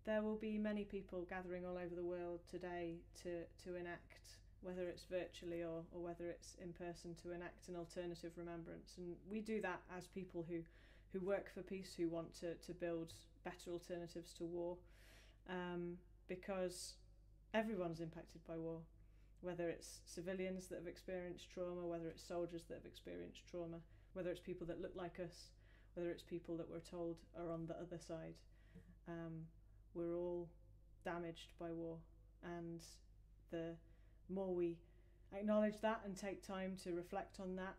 there will be many people gathering all over the world today to enact, whether it's virtually or whether it's in person, to enact an alternative remembrance. And we do that as people who work for peace, who want to build better alternatives to war, because everyone's impacted by war, whether it's civilians that have experienced trauma, whether it's soldiers that have experienced trauma, whether it's people that look like us, whether it's people that we're told are on the other side. We're all damaged by war, and the more we acknowledge that and take time to reflect on that,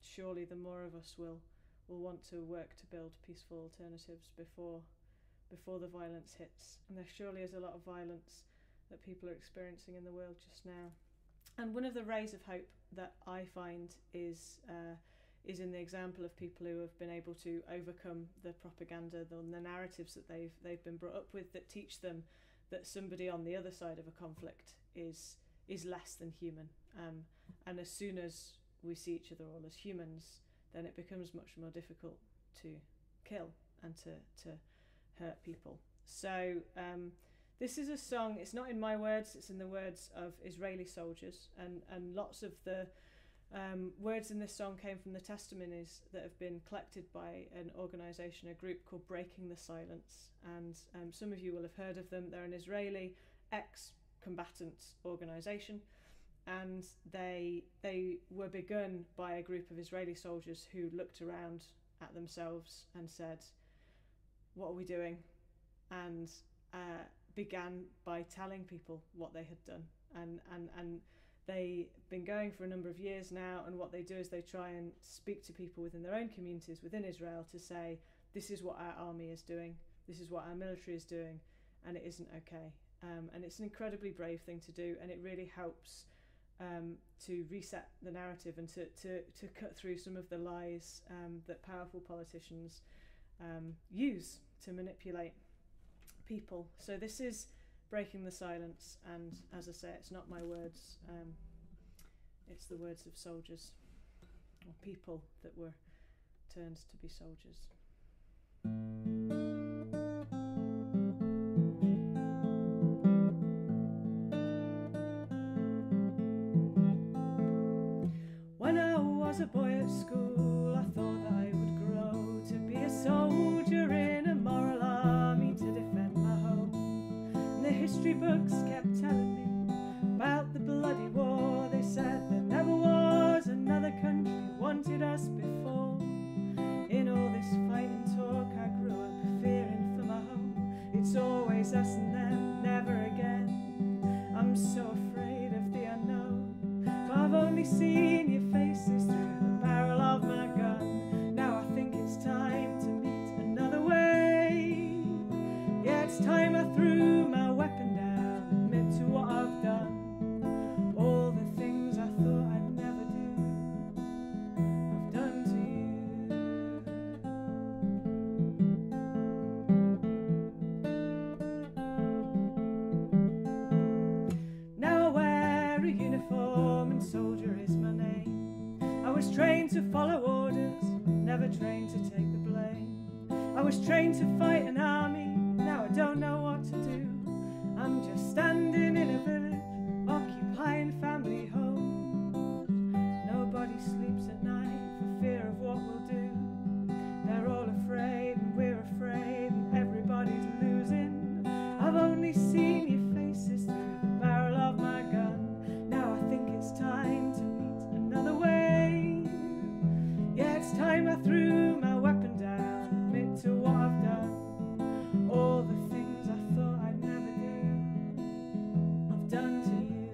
surely the more of us will want to work to build peaceful alternatives before the violence hits. And there surely is a lot of violence that people are experiencing in the world just now. And one of the rays of hope that I find is in the example of people who have been able to overcome the propaganda, the narratives that they've been brought up with, that teach them that somebody on the other side of a conflict is less than human. And as soon as we see each other all as humans, then it becomes much more difficult to kill and to hurt people. So this is a song, it's not in my words, it's in the words of Israeli soldiers, and lots of the words in this song came from the testimonies that have been collected by an organisation, a group called Breaking the Silence. And some of you will have heard of them. They're an Israeli ex-combatant organisation, and they were begun by a group of Israeli soldiers who looked around at themselves and said, what are we doing? And began by telling people what they had done. And they've been going for a number of years now, and what they do is they try and speak to people within their own communities within Israel to say, this is what our army is doing, this is what our military is doing, and it isn't okay. And it's an incredibly brave thing to do, and it really helps to reset the narrative and to cut through some of the lies that powerful politicians use to manipulate people. So this is Breaking the Silence, and as I say, it's not my words, it's the words of soldiers, or people that were turned to be soldiers. When I was a boy at school, I thought that I would grow to be a soldier in a moral army to defend my home. And the history books kept telling me about the bloody war. They said there never was another country wanted us before. In all this fight and talk, I grew up fearing for my home. It's always us and them, never again. I'm so afraid of the unknown, but I've only seen your faces through the barrel of my gun. Now I think it's time to meet another way. Yeah, it's time I threw my weapon down, admit to what I've done. All the things I thought I'd never do, I've done to you. Now I wear a uniform and soldier is my name. I was trained to follow orders, never trained to take the blame. I was trained to fight an army, now I don't know what to do. I'm just standing in a village, occupying family homes. Nobody sleeps at night for fear of what we'll do. They're all afraid and we're afraid and everybody's losing. I've only seen your faces through the barrel of my gun. Now I think it's time to meet another way. Yeah, it's time I threw my weapon down, admit to what I've done. All the things I thought I'd never do, I've done to you.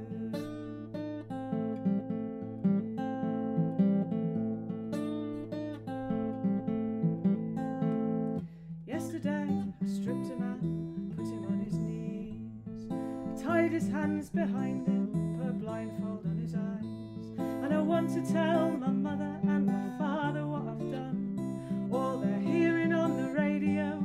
Yesterday I stripped a man, put him on his knees, I tied his hands behind him, put a blindfold on his eyes. And I want to tell my mother and my father what I've done. All they're hearing on the radio,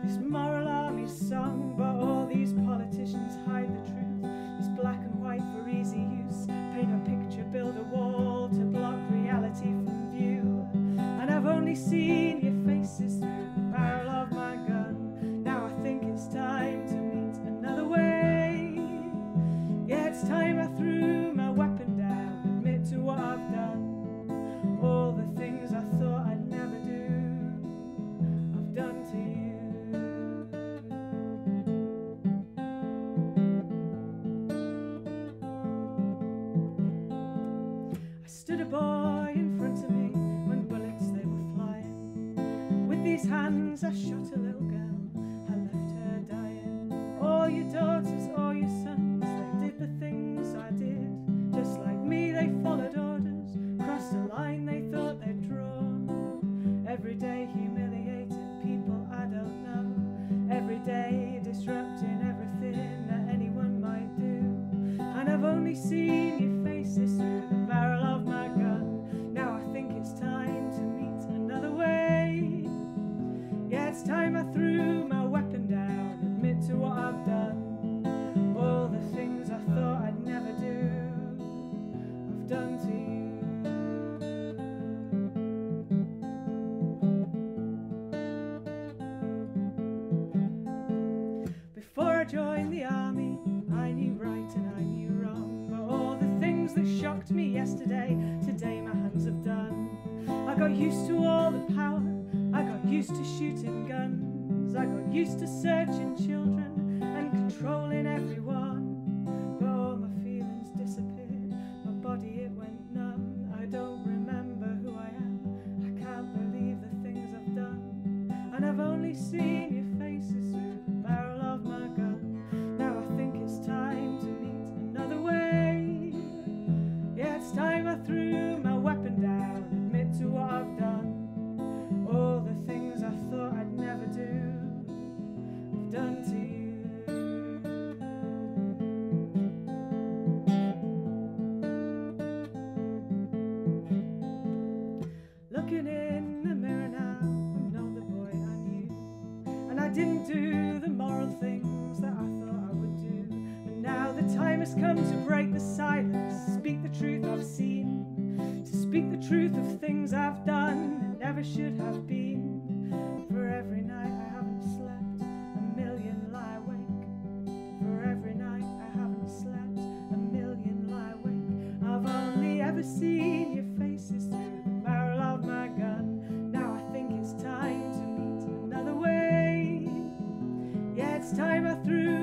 this moral army song, but all these politicians hide the truth. It's black and white for easy use, paint a picture, build a wall to block reality from view. And I've only seen your faces through the barrel of my gun. Now I think it's time these hands I shot a little girl, I left her dying. All your daughters, all your sons, they did the things I did. Just like me, they followed orders, crossed a line they thought they'd drawn. Every day humiliating people I don't know, every day disrupting everything that anyone might do. And I've only seen your faces through the barrel of my gun. Now I think it's time to meet another way. Yeah, it's time I threw my weapon down, admit to what I've done. All the things I thought I'd never do, I've done to you. Before I joined the army, I knew right and I knew wrong. But all the things that shocked me yesterday, today my hands have done. I got used to all the power, I got used to shooting guns, I got used to searching children and controlling everyone. But all my feelings disappeared, my body it went numb. I don't remember who I am, I can't believe the things I've done. And I've only seen your faces through the barrel of my gun. Now I think it's time to meet another way. Yeah, it's time I threw my weapon down, admit to what I've done. All the things I thought I'd never do, I've done to you. Looking in the mirror now, I'm not the boy I knew. And I didn't do the moral things that I thought I would do. But now the time has come to break the silence, speak the truth I've seen, to speak the truth of things I've done that never should have been. For every night I haven't slept, a million lie awake. For every night I haven't slept, a million lie awake. I've only ever seen your faces through the barrel of my gun. Now I think it's time to meet another way. Yeah, it's time I threw